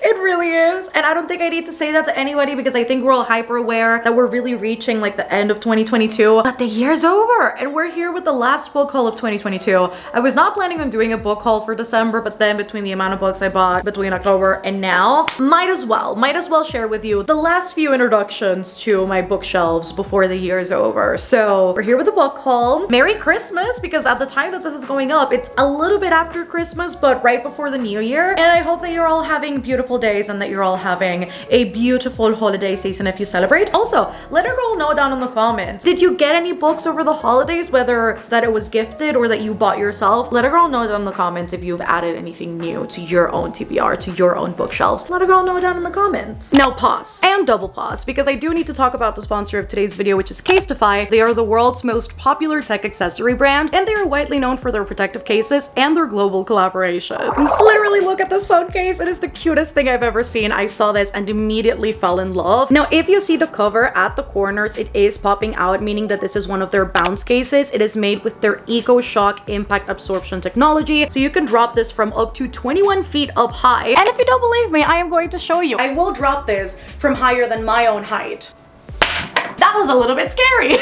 It really is. And I don't think I need to say that to anybody because I think we're all hyper aware that we're really reaching like the end of 2022. But the year's over and we're here with the last book haul of 2022. I was not planning on doing a book haul for December, but then between the amount of books I bought between October and now, might as well share with you the last few introductions to my bookshelves before the year's over. So we're here with a book haul. Merry Christmas, because at the time that this is going up, it's a little bit after Christmas, but right before the new year. And I hope that you're all having beautiful days and that you're all having a beautiful holiday season if you celebrate. Also, let a girl know down in the comments, did you get any books over the holidays, whether that it was gifted or that you bought yourself? Let a girl know down in the comments if you've added anything new to your own TBR, to your own bookshelves. Let a girl know down in the comments. Now pause and double pause, because I do need to talk about the sponsor of today's video, which is Casetify. They are the world's most popular tech accessory brand, and they are widely known for their protective cases and their global collaborations. Literally look at this phone case. It is the cutest thing I've ever seen. I saw this and immediately fell in love. Now, if you see the cover at the corners, it is popping out, meaning that this is one of their bounce cases. It is made with their EcoShock impact absorption technology, so you can drop this from up to 21 feet up high. And if you don't believe me, I am going to show you. I will drop this from higher than my own height. That was a little bit scary.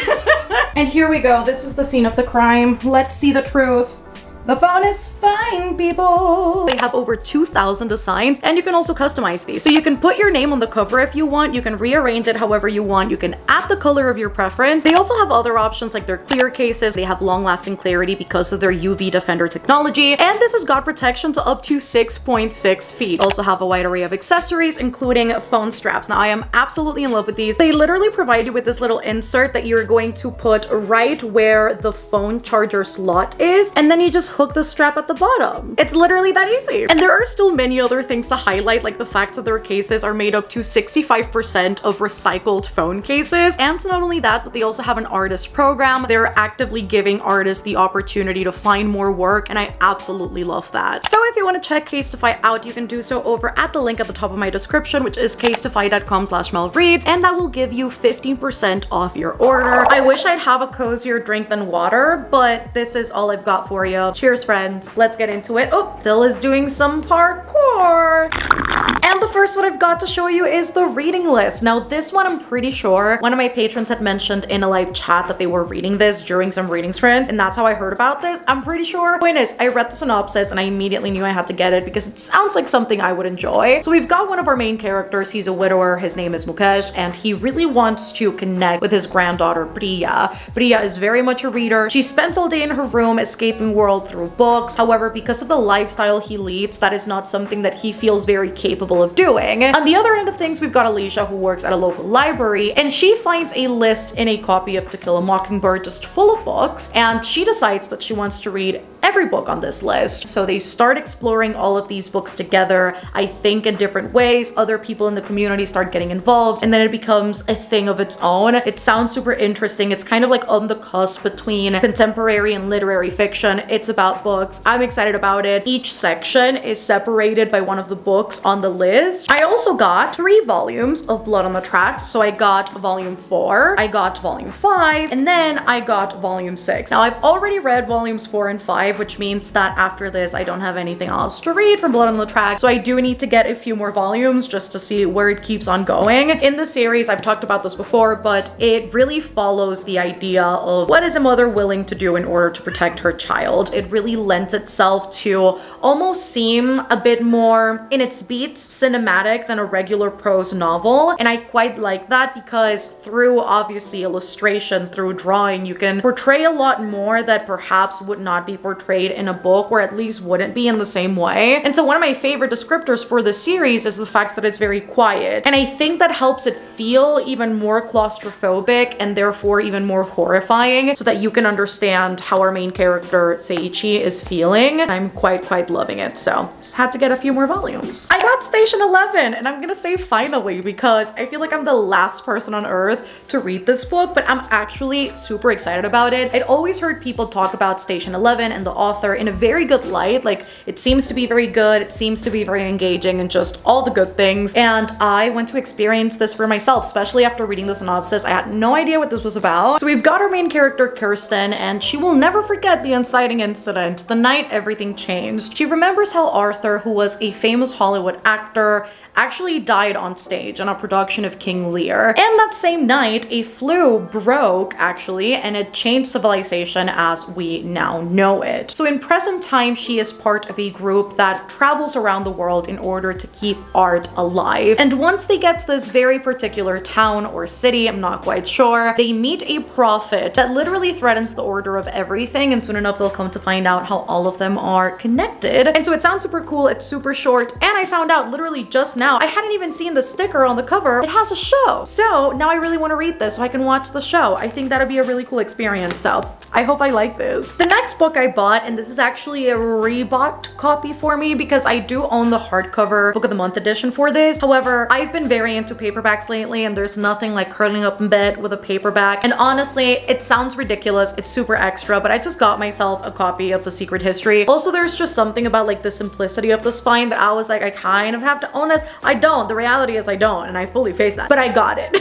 And here we go. This is the scene of the crime. Let's see the truth. The phone is fine, people. They have over 2,000 designs, and you can also customize these. So you can put your name on the cover if you want. You can rearrange it however you want. You can add the color of your preference. They also have other options like their clear cases. They have long-lasting clarity because of their UV Defender technology. And this has got protection to up to 6.6 feet. Also have a wide array of accessories, including phone straps. Now, I am absolutely in love with these. They literally provide you with this little insert that you're going to put right where the phone charger slot is, and then you just hook the strap at the bottom. It's literally that easy. And there are still many other things to highlight, like the fact that their cases are made up to 65% of recycled phone cases. And not only that, but they also have an artist program. They're actively giving artists the opportunity to find more work, and I absolutely love that. So if you want to check Casetify out, you can do so over at the link at the top of my description, which is casetify.com/MelReads, and that will give you 15% off your order. I wish I'd have a cozier drink than water, but this is all I've got for you. Cheers, friends. Let's get into it. Oh, Dill is doing some parkour. And the first one I've got to show you is the reading list. Now, this one I'm pretty sure one of my patrons had mentioned in a live chat that they were reading this during some readings friends, and that's how I heard about this. I'm pretty sure. Point is, I read the synopsis and I immediately knew I had to get it because it sounds like something I would enjoy. So we've got one of our main characters. He's a widower. His name is Mukesh, and he really wants to connect with his granddaughter, Priya. Priya is very much a reader. She spends all day in her room escaping world through books. However, because of the lifestyle he leads, that is not something that he feels very capable of doing. On the other end of things, we've got Alicia, who works at a local library, and she finds a list in a copy of To Kill a Mockingbird just full of books, and she decides that she wants to read every book on this list. So they start exploring all of these books together, I think in different ways. Other people in the community start getting involved, and then it becomes a thing of its own. It sounds super interesting. It's kind of like on the cusp between contemporary and literary fiction. It's about books. I'm excited about it. Each section is separated by one of the books on the list. I also got 3 volumes of Blood on the Tracks. So I got volume 4, I got volume 5, and then I got volume 6. Now, I've already read volumes 4 and 5, which means that after this, I don't have anything else to read from Blood on the Tracks. So I do need to get a few more volumes just to see where it keeps on going. In the series, I've talked about this before, but it really follows the idea of what is a mother willing to do in order to protect her child. It really lends itself to almost seem a bit more in its beats cinematic than a regular prose novel, and I quite like that because through obviously illustration, through drawing, you can portray a lot more that perhaps would not be portrayed in a book, or at least wouldn't be in the same way. And so one of my favorite descriptors for the series is the fact that it's very quiet, and I think that helps it feel even more claustrophobic and therefore even more horrifying, so that you can understand how our main character Seiichi is feeling. I'm quite loving it, so just had to get a few more volumes. I got Station 11, and I'm gonna say finally, because I feel like I'm the last person on earth to read this book, but I'm actually super excited about it. I'd always heard people talk about Station 11 and the author in a very good light. Like, it seems to be very good, it seems to be very engaging, and just all the good things. And I went to experience this for myself, especially after reading the synopsis. I had no idea what this was about. So we've got our main character, Kirsten, and she will never forget the inciting incident, the night everything changed. She remembers how Arthur, who was a famous Hollywood actor, actually died on stage in a production of King Lear. And that same night, a flu broke, actually, and it changed civilization as we now know it. So in present time, she is part of a group that travels around the world in order to keep art alive. And once they get to this very particular town or city, I'm not quite sure, they meet a prophet that literally threatens the order of everything, and soon enough they'll come to find out how all of them are connected. And so it sounds super cool, it's super short, and I found out literally just now, I hadn't even seen the sticker on the cover, it has a show. So now I really want to read this so I can watch the show. I think that'd be a really cool experience, so I hope I like this. The next book I bought, and this is actually a rebought copy for me because I do own the hardcover Book of the Month edition for this. However, I've been very into paperbacks lately, and there's nothing like curling up in bed with a paperback. And honestly, it sounds ridiculous, it's super extra, but I just got myself a copy of The Secret History. Also, there's just something about like the simplicity of the spine that I was like, I kind of have to own this. I don't. The reality is I don't, and I fully face that, but I got it.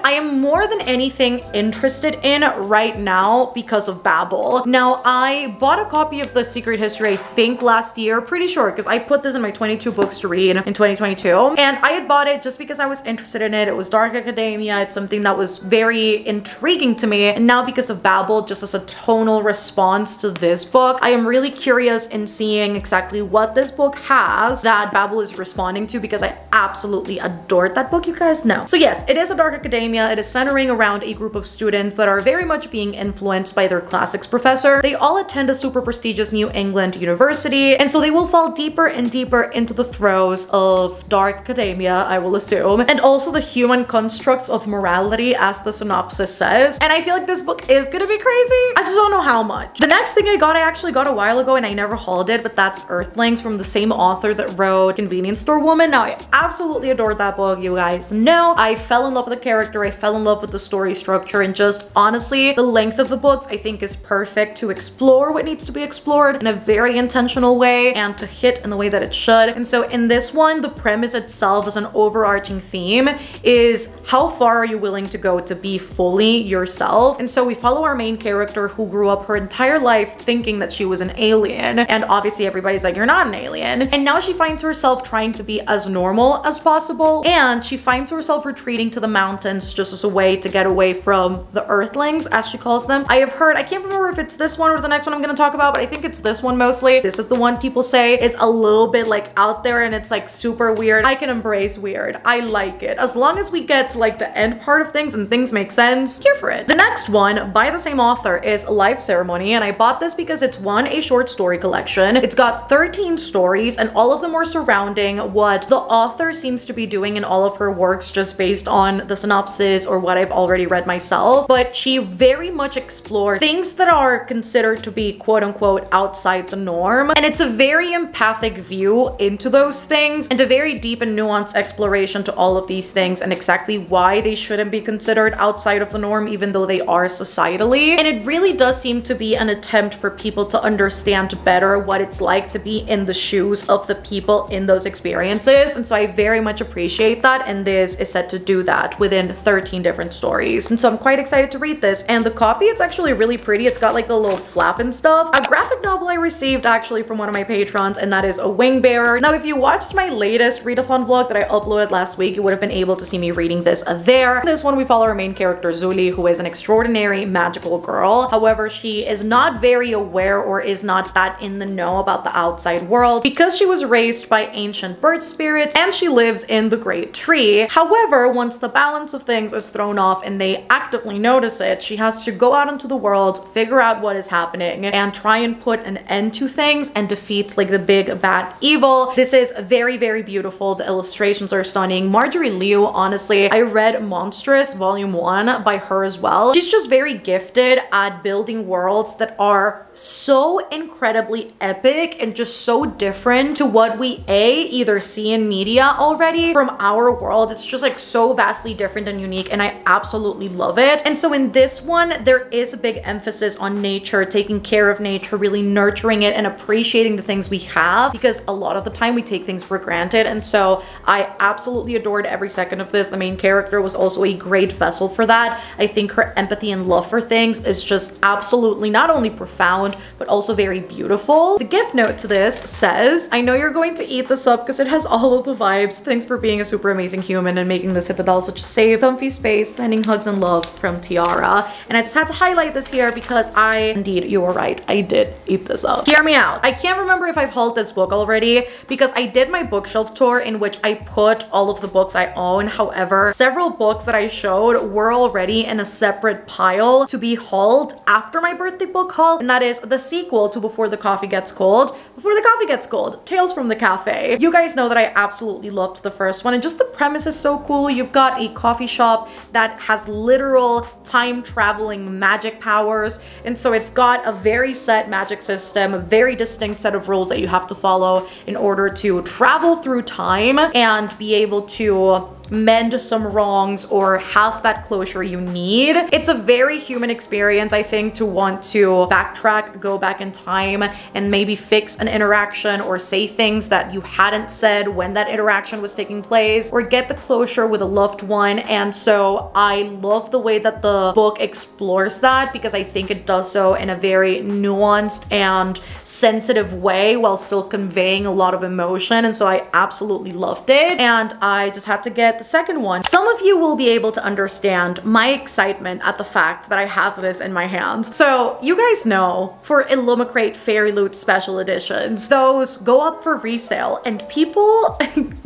I am more than anything interested in right now because of Babbel. Now, I bought a copy of The Secret History, I think last year, pretty sure, because I put this in my 22 books to read in 2022. And I had bought it just because I was interested in it. It was dark academia. It's something that was very intriguing to me. And now because of Babbel, just as a tonal response to this book, I am really curious in seeing exactly what this book has that Babbel is responding to, because I absolutely adored that book, you guys know. So yes, it is a dark academia. It is centering around a group of students that are very much being influenced by their classics professor. They all attend a super prestigious New England university, and so they will fall deeper and deeper into the throes of dark academia, I will assume, and also the human constructs of morality, as the synopsis says. And I feel like this book is gonna be crazy. I just don't know how much. The next thing I actually got a while ago, and I never hauled it, but that's Earthlings from the same author that wrote Convenience Store Woman. Now, I absolutely adored that book, you guys know. I fell in love with the character, I fell in love with the story structure, and just honestly, the length of the books I think is perfect to explore what needs to be explored in a very intentional way and to hit in the way that it should. And so in this one, the premise itself as an overarching theme is how far are you willing to go to be fully yourself? And so we follow our main character who grew up her entire life thinking that she was an alien, and obviously everybody's like, you're not an alien. And now she finds herself trying to be as normal as possible, and she finds herself retreating to the mountains just as a way to get away from the Earthlings, as she calls them. I have heard, I can't remember if it's this one or the next one I'm gonna talk about, but I think it's this one mostly. This is the one people say is a little bit like out there and it's like super weird. I can embrace weird. I like it. As long as we get to like the end part of things and things make sense, here for it. The next one by the same author is Life Ceremony, and I bought this because it's one, a short story collection. It's got 13 stories, and all of them are surrounding what the author seems to be doing in all of her works, just based on the synopsis or what I've already read myself. But she very much explores things that are considered to be quote unquote outside the norm, and it's a very empathic view into those things and a very deep and nuanced exploration to all of these things and exactly why they shouldn't be considered outside of the norm even though they are societally. And it really does seem to be an attempt for people to understand better what it's like to be in the shoes of the people in those experiences. And so I very much appreciate that, and this is set to do that within 13 different stories. And so I'm quite excited to read this. And the copy, it's actually really pretty. It's got like the little flap and stuff. A graphic novel I received actually from one of my patrons, and that is A Wing Bearer. Now, if you watched my latest readathon vlog that I uploaded last week, you would have been able to see me reading this there. In this one, we follow our main character, Zuli, who is an extraordinary magical girl. However, she is not very aware or is not that in the know about the outside world because she was raised by ancient bird spirits and she lives in the Great Tree. However, once the balance of things is thrown off and they actively notice it, she has to go out into the world, figure out what is happening, and try and put an end to things and defeat like the big bad evil. This is very, very beautiful. The illustrations are stunning. Marjorie Liu, honestly, I read Monstrous Volume 1 by her as well. She's just very gifted at building worlds that are so incredibly epic and just so different to what we either see in media already from our world. It's just like so vastly different and unique, and I absolutely love it. And so in this one, there is a big emphasis on nature, taking care of nature, really nurturing it and appreciating the things we have, because a lot of the time we take things for granted. And so I absolutely adored every second of this. The main character was also a great vessel for that. I think her empathy and love for things is just absolutely not only profound, but also very beautiful. The gift note to this says, I know you're going to eat this up because it has all of the vibes. Thanks for being a super amazing human and making this Citadel such a safe, comfy space. Sending hugs and love from Tiara. And I just had to highlight this here because indeed, you were right. I did eat this up. Hear me out. I can't remember if I've hauled this book already because I did my bookshelf tour in which I put all of the books I own. However, several books that I showed were already in a separate pile to be hauled after my birthday book haul, and that is the sequel to Before the Coffee Gets Cold. Before the Coffee Gets Cold, Tales from the Cafe. You guys know that I absolutely loved the first one, and just the premise is so cool. You've got a coffee shop that has literal time traveling magic powers, and so it's got a very set magic system, a very distinct set of rules that you have to follow in order to travel through time and be able to mend some wrongs or have that closure you need. It's a very human experience, I think, to want to backtrack, go back in time, and maybe fix an interaction or say things that you hadn't said when that interaction was taking place, or get the closure with a loved one. And so I love the way that the book explores that, because I think it does so in a very nuanced and sensitive way while still conveying a lot of emotion. And so I absolutely loved it, and I just had to get the second one. Some of you will be able to understand my excitement at the fact that I have this in my hands. So you guys know, for Illumicrate Fairy Loot special editions, those go up for resale and people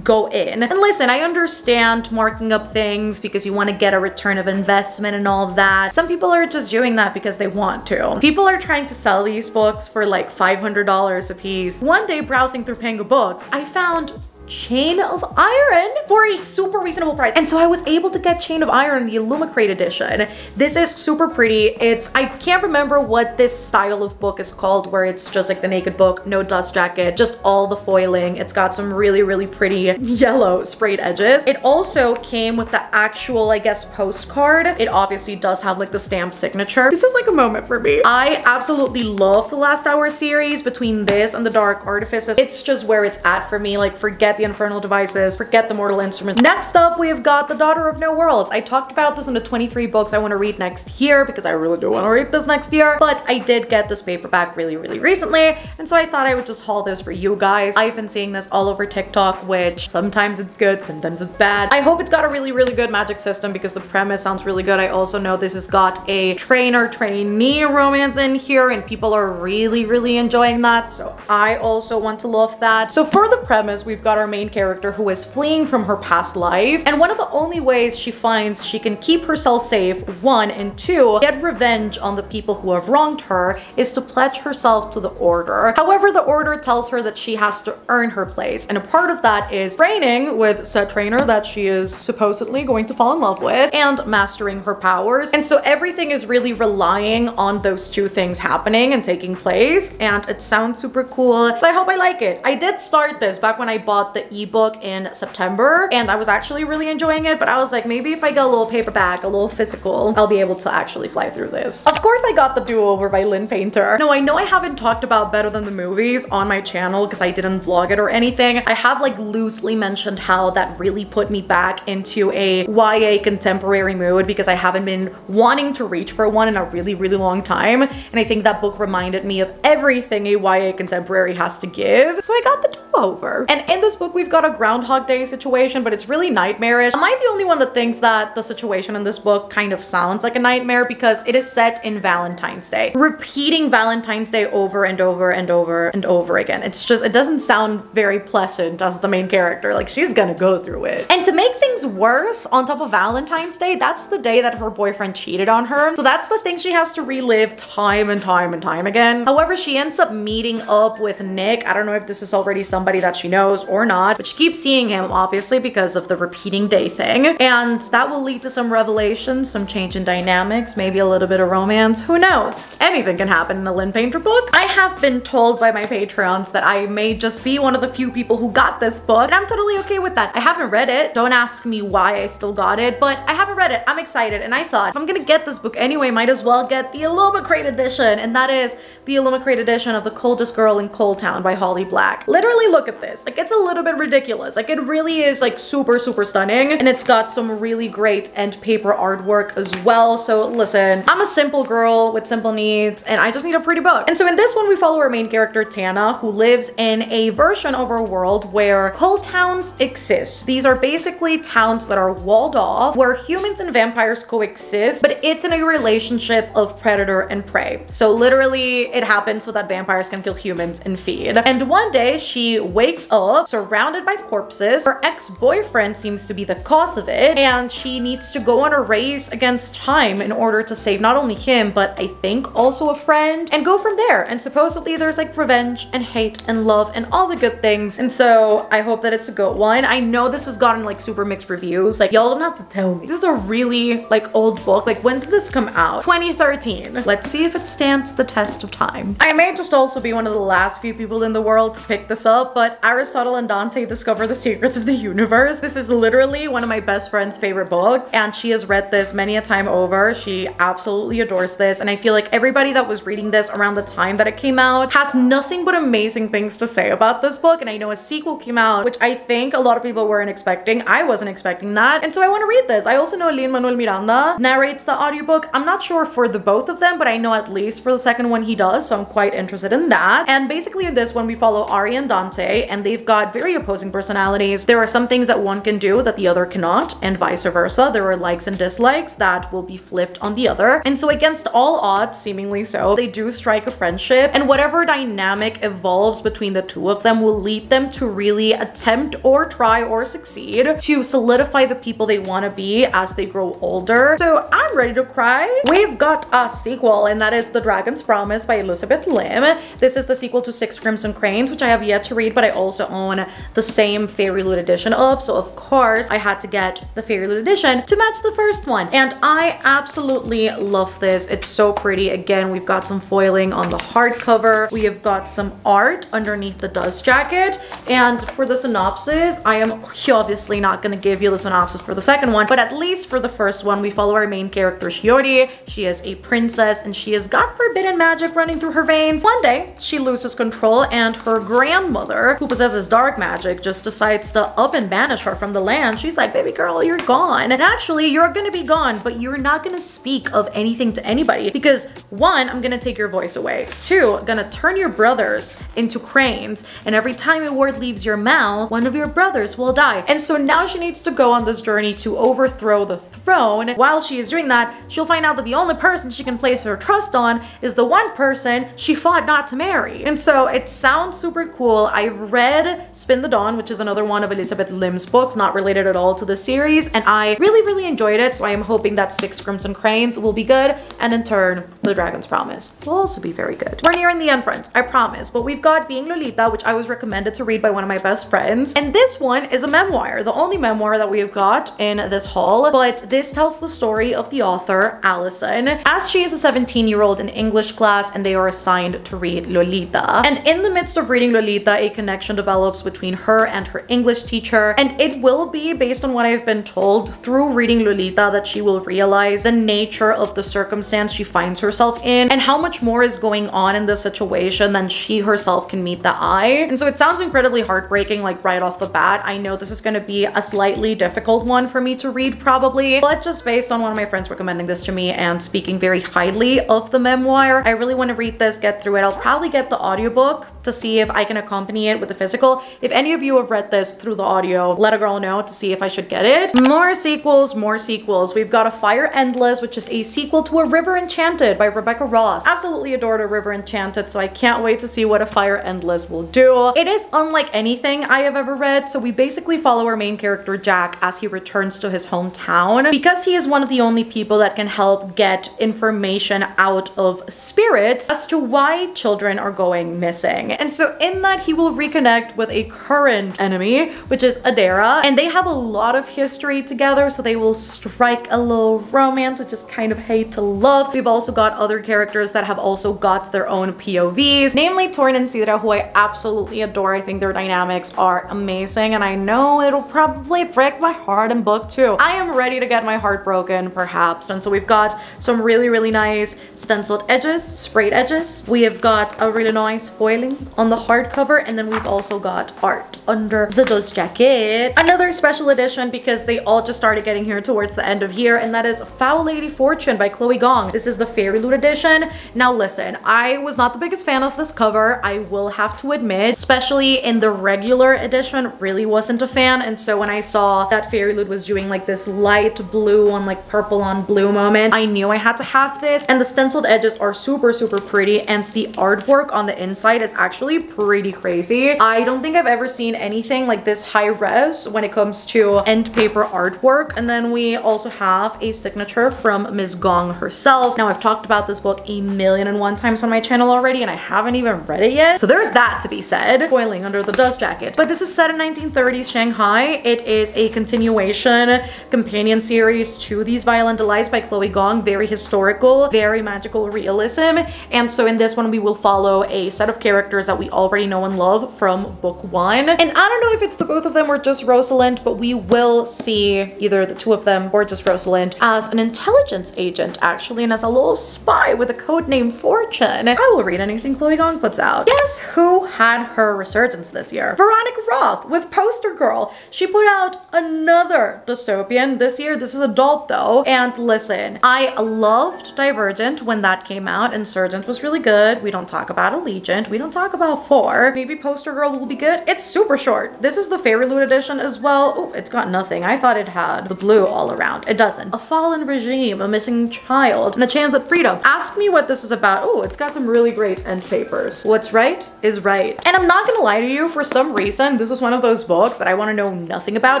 go in. And listen, I understand marking up things because you want to get a return of investment and all that. Some people are just doing that because they want to. People are trying to sell these books for like $500 a piece. One day browsing through Pango Books, I found Chain of Iron for a super reasonable price. And so I was able to get Chain of Iron, the Illumicrate edition. This is super pretty. I can't remember what this style of book is called, where it's just like the naked book, no dust jacket, just all the foiling. It's got some really, really pretty yellow sprayed edges. It also came with the actual, I guess, postcard. It obviously does have like the stamped signature. This is like a moment for me. I absolutely love the Last Hour series. Between this and the Dark Artifices, it's just where it's at for me. Like, forget the Infernal Devices, forget the Mortal Instruments. Next up, we have got The Daughter of No Worlds. I talked about this in the 23 books I want to read next year because I really do want to read this next year, but I did get this paperback really, really recently, and so I thought I would just haul this for you guys. I've been seeing this all over TikTok, which sometimes it's good, sometimes it's bad. I hope it's got a really, really good magic system because the premise sounds really good. I also know this has got a trainer-trainee romance in here, and people are really, really enjoying that, so I also want to love that. So for the premise, we've got our main character who is fleeing from her past life, and one of the only ways she finds she can keep herself safe, one, and two, get revenge on the people who have wronged her, is to pledge herself to the Order. However, the Order tells her that she has to earn her place, and a part of that is training with said trainer that she is supposedly going to fall in love with, and mastering her powers. And so everything is really relying on those two things happening and taking place, and it sounds super cool, so I hope I like it. I did start this back when I bought the ebook in September, and I was actually really enjoying it, but I was like, maybe if I get a little paperback, a little physical, I'll be able to actually fly through this. Of course, I got The Do-Over by Lynn Painter. No, I know I haven't talked about Better Than the Movies on my channel because I didn't vlog it or anything. I have like loosely mentioned how that really put me back into a YA contemporary mood because I haven't been wanting to reach for one in a really, really long time, and I think that book reminded me of everything a YA contemporary has to give, so I got The Do-Over. And in this book, we've got a Groundhog Day situation, but it's really nightmarish. Am I the only one that thinks that the situation in this book kind of sounds like a nightmare? Because it is set in Valentine's Day. Repeating Valentine's Day over and over and over and over again. It's just, it doesn't sound very pleasant as the main character. Like, she's gonna go through it. And to make things worse, on top of Valentine's Day, that's the day that her boyfriend cheated on her. So that's the thing she has to relive time and time and time again. However, she ends up meeting up with Nick. I don't know if this is already somebody that she knows or not, but she keeps seeing him obviously because of the repeating day thing, and that will lead to some revelations, some change in dynamics, maybe a little bit of romance, who knows? Anything can happen in a Lynn Painter book. I have been told by my Patreons that I may just be one of the few people who got this book, and I'm totally okay with that. I haven't read it. Don't ask me why I still got it, but I haven't read it. I'm excited, and I thought if I'm gonna get this book anyway, might as well get the Illumicrate edition, and that is the Illumicrate edition of The Coldest Girl in Cold Town by Holly Black. Literally look at this. Like, it's a little bit ridiculous. Like, it really is like super stunning, and it's got some really great end paper artwork as well. So listen, I'm a simple girl with simple needs, and I just need a pretty book. And so in this one, we follow our main character Tana, who lives in a version of our world where cold towns exist. These are basically towns that are walled off, where humans and vampires coexist, but it's in a relationship of predator and prey. So literally it happens so that vampires can kill humans and feed. And one day she wakes up surrounded by corpses. Her ex-boyfriend seems to be the cause of it, and she needs to go on a race against time in order to save not only him, but I think also a friend, and go from there. And supposedly there's like revenge and hate and love and all the good things. And so I hope that it's a good one. I know this has gotten like super mixed reviews. Like, y'all don't have to tell me. This is a really like old book. Like, when did this come out? 2013. Let's see if it stands the test of time. I may just also be one of the last few people in the world to pick this up, but Aristotle and Dante discover the secrets of the universe. This is literally one of my best friend's favorite books, and she has read this many a time over. She absolutely adores this, and I feel like everybody that was reading this around the time that it came out has nothing but amazing things to say about this book. And I know a sequel came out, which I think a lot of people weren't expecting. I wasn't expecting that, and so I want to read this. I also know Lin-Manuel Miranda narrates the audiobook. I'm not sure for the both of them, but I know at least for the second one he does, so I'm quite interested in that. And basically in this one we follow Ari and Dante, and they've got very opposing personalities. There are some things that one can do that the other cannot, and vice versa. There are likes and dislikes that will be flipped on the other. And so against all odds, seemingly so, they do strike a friendship, and whatever dynamic evolves between the two of them will lead them to really attempt or try or succeed to solidify the people they want to be as they grow older. So I'm ready to cry. We've got a sequel, and that is The Dragon's Promise by Elizabeth Lim. This is the sequel to Six Crimson Cranes, which I have yet to read, but I also own the same Fairy Loot edition of, so of course I had to get the Fairy Loot edition to match the first one. And I absolutely love this. It's so pretty. Again, we've got some foiling on the hardcover. We have got some art underneath the dust jacket. And for the synopsis, I am obviously not going to give you the synopsis for the second one, but at least for the first one, we follow our main character Shiori. She is a princess, and she has got forbidden magic running through her veins. One day, she loses control, and her grandmother, who possesses dark magic, just decides to up and banish her from the land. She's like, baby girl, you're gone. And actually, you're gonna be gone, but you're not gonna speak of anything to anybody because one, I'm gonna take your voice away. Two, I'm gonna turn your brothers into cranes, and every time a word leaves your mouth, one of your brothers will die. And so now she needs to go on this journey to overthrow the throne. While she is doing that, she'll find out that the only person she can place her trust on is the one person she fought not to marry. And so it sounds super cool. I read Spin the Dawn, which is another one of Elizabeth Lim's books, not related at all to the series, and I really enjoyed it. So I am hoping that Six Crimson Cranes will be good, and in turn, The Dragon's Promise will also be very good. We're nearing the end, friends, I promise. But we've got Being Lolita, which I was recommended to read by one of my best friends, and this one is a memoir, the only memoir that we have got in this haul. But this tells the story of the author, Allison, as she is a 17-year-old in English class, and they are assigned to read Lolita. And in the midst of reading Lolita, a connection develops between her and her English teacher, and it will be, based on what I've been told, through reading Lolita that she will realize the nature of the circumstance she finds herself in, and how much more is going on in this situation than she herself can meet the eye. And so it sounds incredibly heartbreaking, like right off the bat. I know this is going to be a slightly difficult one for me to read probably, but just based on one of my friends recommending this to me and speaking very highly of the memoir, I really want to read this, get through it. I'll probably get the audiobook to see if I can accompany it with the physical. If any of you have read this through the audio, let a girl know to see if I should get it. More sequels, more sequels. We've got A Fire Endless, which is a sequel to A River Enchanted by Rebecca Ross. Absolutely adored A River Enchanted, so I can't wait to see what A Fire Endless will do. It is unlike anything I have ever read, so we basically follow our main character Jack as he returns to his hometown because he is one of the only people that can help get information out of spirits as to why children are going missing. And so in that, he will reconnect with a current enemy, which is Adara, and they have a lot of history together, so they will strike a little romance, which is kind of hate to love. We've also got other characters that have also got their own POVs, namely Torn and Sidra, who I absolutely adore. I think their dynamics are amazing, and I know it'll probably break my heart in book 2. I am ready to get my heart broken, perhaps. And so we've got some really nice stenciled edges, sprayed edges. We have got a really nice foiling on the hardcover, and then we've also got art under the dust jacket. Another special edition, because they all just started getting here towards the end of year, and that is Foul Lady Fortune by Chloe Gong. This is the Fairy Loot edition. Now listen, I was not the biggest fan of this cover, I will have to admit, especially in the regular edition, really wasn't a fan. And so when I saw that Fairy Loot was doing like this light blue on like purple on blue moment, I knew I had to have this. And the stenciled edges are super pretty, and the artwork on the inside is actually pretty crazy. I don't think I've ever seen anything like this high res when it comes to end paper artwork. And then we also have a signature from Ms. Gong herself. Now I've talked about this book 1,000,001 times on my channel already, and I haven't even read it yet, so there's that to be said. Foiling under the dust jacket. But this is set in 1930s Shanghai. It is a continuation companion series to These Violent Delights by Chloe Gong. Very historical, very magical realism. And so in this one we will follow a set of characters that we already know and love from book 1. And I don't know if it's the both of them or just Rosalind, but we will see either the two of them or just Rosalind as an intelligence agent actually, and as a little spy with a code name Fortune. I will read anything Chloe Gong puts out. Guess who had her resurgence this year? Veronica Roth with Poster Girl. She put out another dystopian this year. This is adult though. And listen, I loved Divergent when that came out. Insurgent was really good. We don't talk about Allegiant. We don't talk about 4. Maybe Poster Girl will be good. It's super short. This is the Fairy Loot edition as well. Oh, it's got nothing. I thought it had the blue all around. It doesn't. A fallen regime, a missing child, and a chance at freedom. Ask me what this is about. Oh, it's got some really great end papers. What's right is right. And I'm not gonna lie to you, for some reason, this is one of those books that I want to know nothing about,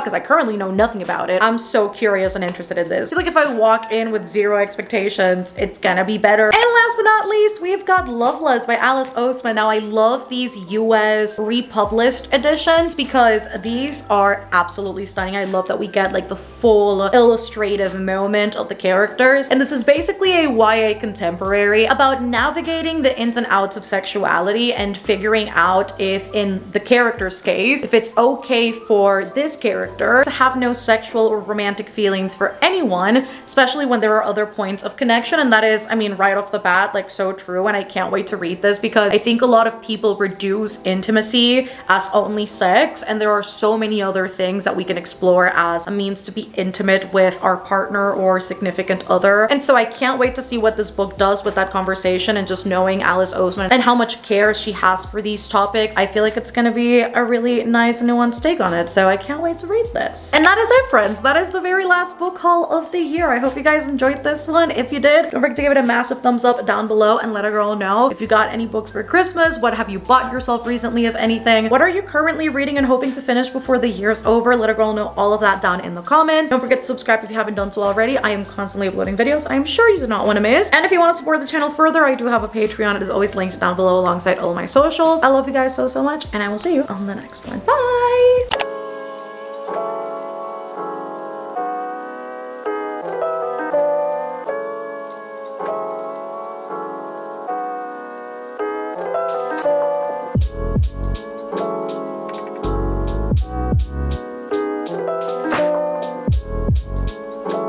because I currently know nothing about it. I'm so curious and interested in this. I feel like if I walk in with 0 expectations, it's gonna be better. And last but not least, we've got Loveless by Alice Oseman. Now I love these US republished editions because these are absolutely stunning. I love that we get like the full illustrative moment of the characters. And this is basically a YA contemporary about navigating the ins and outs of sexuality and figuring out if, in the character's case, if it's okay for this character to have no sexual or romantic feelings for anyone, especially when there are other points of connection. And that is, I mean, right off the bat, like so true. And I can't wait to read this because I think a lot of people reduce intimacy as only sex, and there are so many other things that we can explore as a means to be intimate with our partner or significant other. And so I can't wait to see what this book does with that conversation, and just knowing Alice Oseman and how much care she has for these topics, I feel like it's gonna be a really nice and nuanced take on it. So I can't wait to read this. And that is it, friends. That is the very last book haul of the year. I hope you guys enjoyed this one. If you did, don't forget to give it a massive thumbs up down below and let a girl know if you got any books for Christmas. What have you bought yourself recently, if anything? What are you currently reading and hoping to finish before the year's over? Let a girl know all of that down in the comments. Don't forget to subscribe if you haven't done so already. I am constantly uploading videos I'm sure you do not want to miss. And if you want to support the channel further, I do have a Patreon. It is always linked down below alongside all of my socials. I love you guys so much, and I will see you on the next one. Bye!